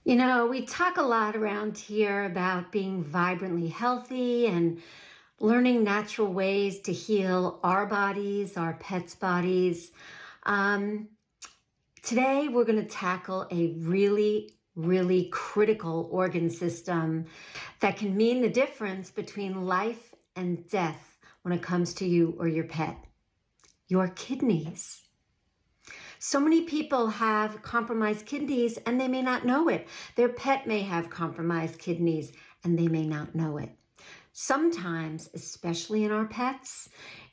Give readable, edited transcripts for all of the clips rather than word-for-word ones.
You know, we talk a lot around here about being vibrantly healthy and learning natural ways to heal our bodies, our pets' bodies. Um, Today, we're going to tackle a really critical organ system that can mean the difference between life and death when it comes to you or your pet, your kidneys. So many people have compromised kidneys and they may not know it. Their pet may have compromised kidneys and they may not know it. Sometimes, especially in our pets,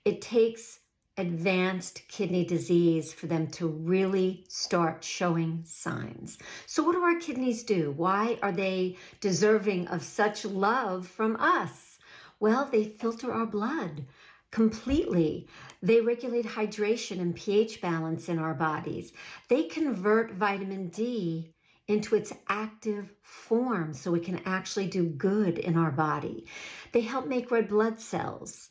it takes advanced kidney disease for them to really start showing signs. So what do our kidneys do? Why are they deserving of such love from us? Well, they filter our blood completely. They regulate hydration and pH balance in our bodies. They convert vitamin D into its active form so it can actually do good in our body. They help make red blood cells.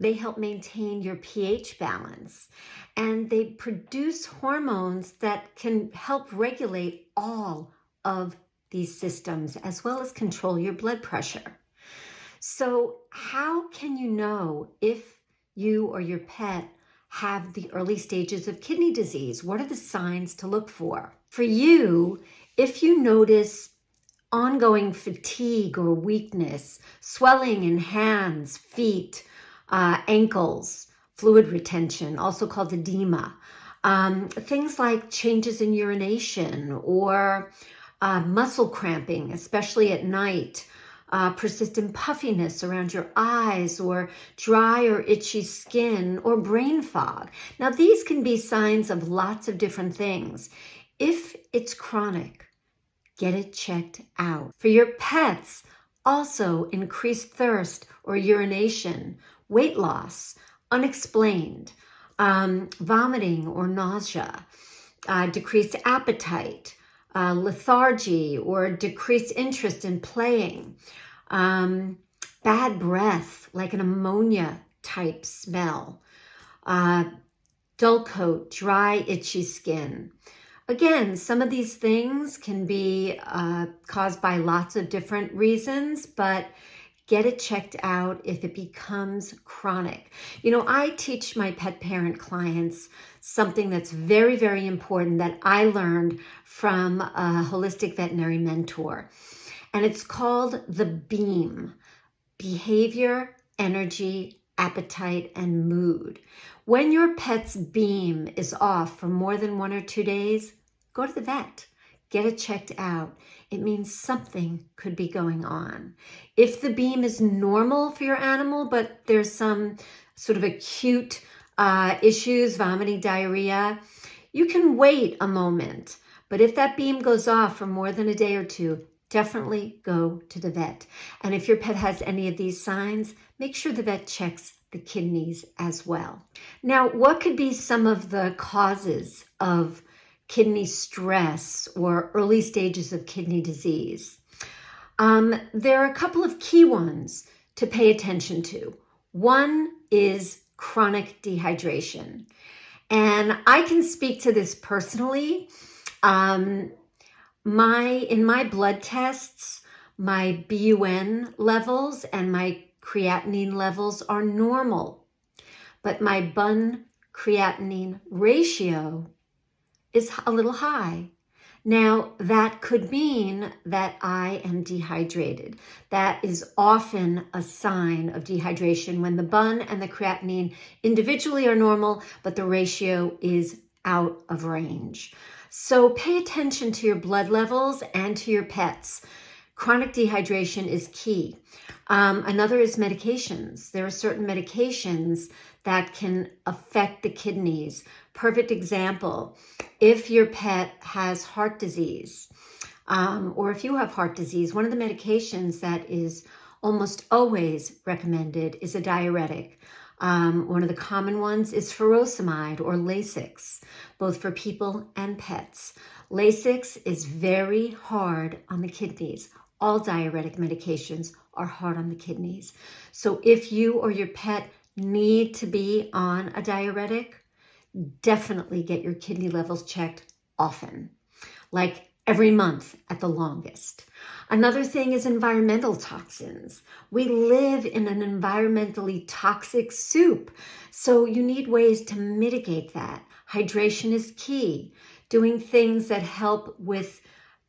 They help maintain your pH balance. And they produce hormones that can help regulate all of these systems as well as control your blood pressure. So how can you know if you or your pet have the early stages of kidney disease? What are the signs to look for? For you, if you notice ongoing fatigue or weakness, swelling in hands, feet, ankles, fluid retention, also called edema, things like changes in urination or muscle cramping, especially at night, persistent puffiness around your eyes or dry or itchy skin or brain fog. Now, these can be signs of lots of different things. If it's chronic, get it checked out. For your pets, also increased thirst or urination, weight loss, unexplained, vomiting or nausea, decreased appetite, lethargy or decreased interest in playing, bad breath, like an ammonia type smell, dull coat, dry, itchy skin. Again, some of these things can be caused by lots of different reasons, but get it checked out if it becomes chronic. You know, I teach my pet parent clients something that's very important that I learned from a holistic veterinary mentor. And it's called the BEAM: behavior, energy, appetite, and mood. When your pet's beam is off for more than 1 or 2 days, go to the vet. Get it checked out. It means something could be going on. If the beam is normal for your animal, but there's some sort of acute issues, vomiting, diarrhea, you can wait a moment. But if that beam goes off for more than a day or two, definitely go to the vet. And if your pet has any of these signs, make sure the vet checks the kidneys as well. Now, what could be some of the causes of kidney stress or early stages of kidney disease? There are a couple of key ones to pay attention to. One is chronic dehydration. And I can speak to this personally. In my blood tests, my BUN levels and my creatinine levels are normal, but my BUN creatinine ratio is a little high. Now, that could mean that I am dehydrated. That is often a sign of dehydration when the BUN and the creatinine individually are normal, but the ratio is out of range. So pay attention to your blood levels and to your pets. Chronic dehydration is key. Another is medications. There are certain medications that can affect the kidneys. Perfect example, if your pet has heart disease, or if you have heart disease, one of the medications that is almost always recommended is a diuretic. One of the common ones is furosemide or Lasix, both for people and pets. Lasix is very hard on the kidneys. All diuretic medications are hard on the kidneys. So if you or your pet need to be on a diuretic, definitely get your kidney levels checked often, like every month at the longest. Another thing is environmental toxins. We live in an environmentally toxic soup, so you need ways to mitigate that. Hydration is key. Doing things that help with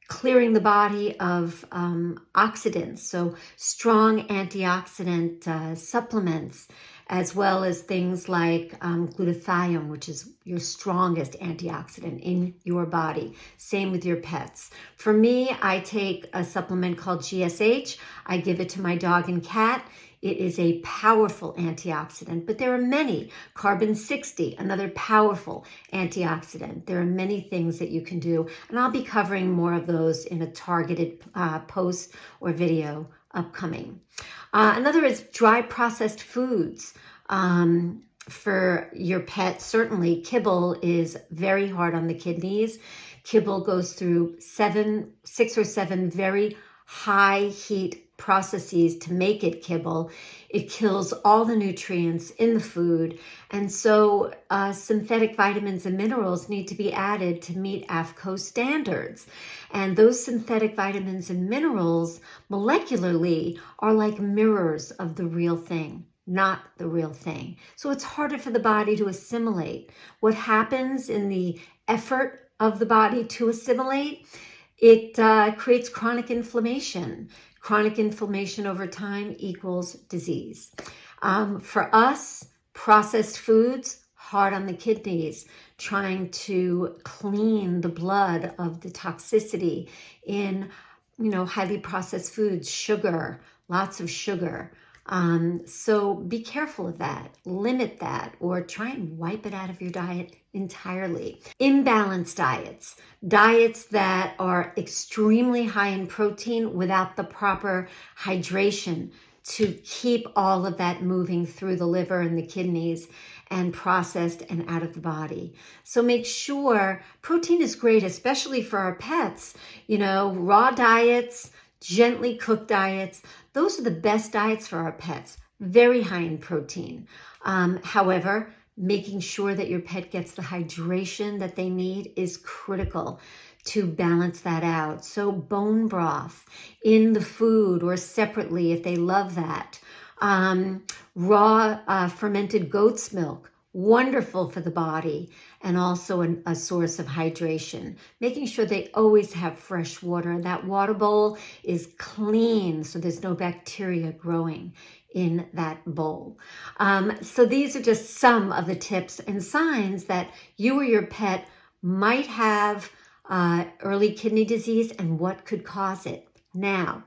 clearing the body of oxidants, so strong antioxidant supplements, as well as things like glutathione, which is your strongest antioxidant in your body. Same with your pets. For me, I take a supplement called GSH. I give it to my dog and cat. It is a powerful antioxidant, but there are many. Carbon 60, another powerful antioxidant. There are many things that you can do, and I'll be covering more of those in a targeted post or video upcoming. Another is dry processed foods. For your pet, certainly kibble is very hard on the kidneys. Kibble goes through 6 or 7 very high heat processes to make it kibble. It kills all the nutrients in the food. And so synthetic vitamins and minerals need to be added to meet AAFCO standards. And those synthetic vitamins and minerals molecularly are like mirrors of the real thing, not the real thing. So it's harder for the body to assimilate. What happens in the effort of the body to assimilate? It creates chronic inflammation. Chronic inflammation over time equals disease. For us, processed foods, hard on the kidneys, trying to clean the blood of the toxicity in, highly processed foods, sugar, lots of sugar. So be careful of that, limit that, or try and wipe it out of your diet entirely. Imbalanced diets that are extremely high in protein without the proper hydration to keep all of that moving through the liver and the kidneys and processed and out of the body. So make sure protein is great, especially for our pets, raw diets, gently cooked diets. Those are the best diets for our pets, very high in protein. However, making sure that your pet gets the hydration that they need is critical to balance that out. So bone broth in the food or separately if they love that. Raw fermented goat's milk, wonderful for the body and also a source of hydration. Making sure they always have fresh water. That water bowl is clean so there's no bacteria growing in that bowl. So these are just some of the tips and signs that you or your pet might have early kidney disease and what could cause it. Now,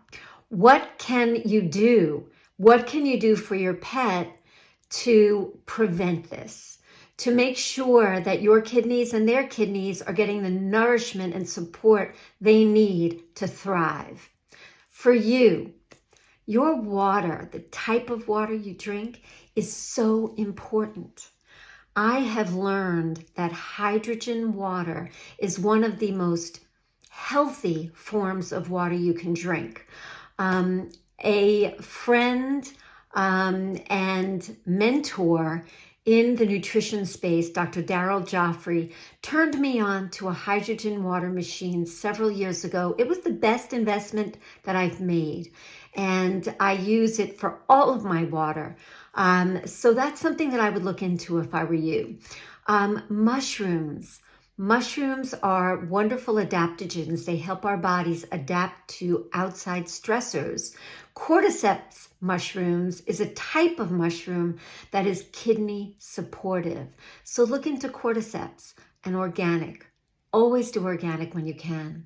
what can you do? What can you do for your pet to prevent this? To make sure that your kidneys and their kidneys are getting the nourishment and support they need to thrive. For you, your water, the type of water you drink, is so important. I have learned that hydrogen water is one of the most healthy forms of water you can drink. A friend and mentor in the nutrition space, Dr. Darryl Joffrey, turned me on to a hydrogen water machine several years ago. It was the best investment that I've made, and I use it for all of my water. So that's something that I would look into if I were you. Mushrooms. Mushrooms are wonderful adaptogens. They help our bodies adapt to outside stressors. Cordyceps mushrooms is a type of mushroom that is kidney supportive. So look into cordyceps and organic. Always do organic when you can.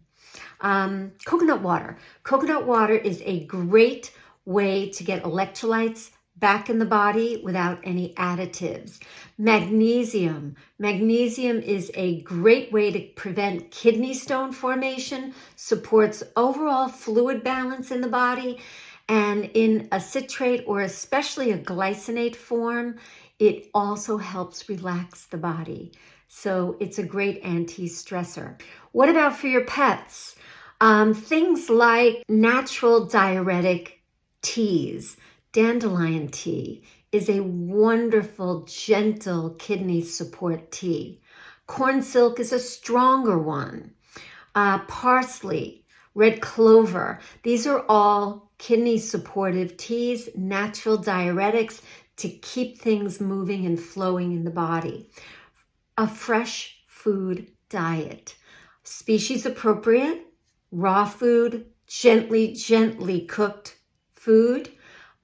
Coconut water. Coconut water is a great way to get electrolytes back in the body without any additives. Magnesium. Magnesium is a great way to prevent kidney stone formation, supports overall fluid balance in the body, and in a citrate or especially a glycinate form, it also helps relax the body. So it's a great anti-stressor. What about for your pets? Things like natural diuretic teas. Dandelion tea is a wonderful, gentle kidney support tea. Corn silk is a stronger one. parsley, red clover. These are all kidney supportive teas, natural diuretics to keep things moving and flowing in the body. A fresh food diet, species appropriate, raw food, gently cooked food,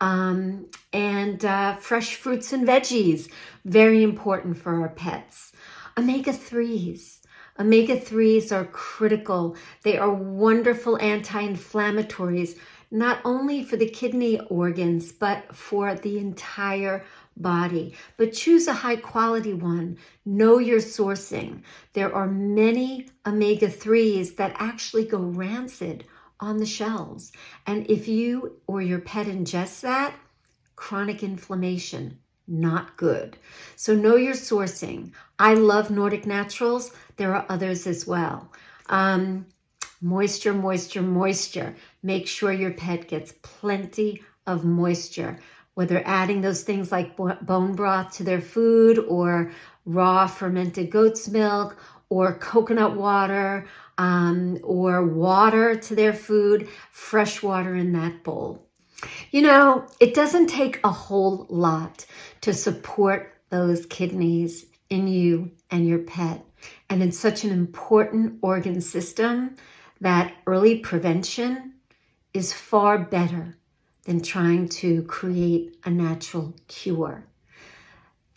and fresh fruits and veggies, very important for our pets. Omega-3s. Omega-3s are critical. They are wonderful anti-inflammatories, not only for the kidney organs, but for the entire body. But choose a high quality one. Know your sourcing. There are many omega-3s that actually go rancid on the shelves. And if you or your pet ingests that, chronic inflammation, not good. So know your sourcing. I love Nordic Naturals. There are others as well. Moisture, moisture, moisture. Make sure your pet gets plenty of moisture, whether adding those things like bone broth to their food or raw fermented goat's milk or coconut water or water to their food, fresh water in that bowl. You know, it doesn't take a whole lot to support those kidneys in you and your pet. And it's such an important organ system that early prevention is far better than trying to create a natural cure.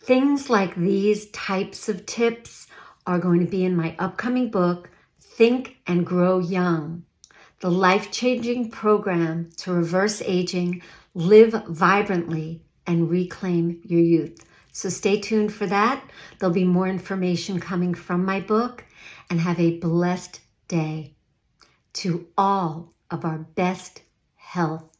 Things like these types of tips are going to be in my upcoming book, Think and Grow Young, the life-changing program to reverse aging, live vibrantly, and reclaim your youth. So stay tuned for that. There'll be more information coming from my book, and have a blessed day. To all of our best health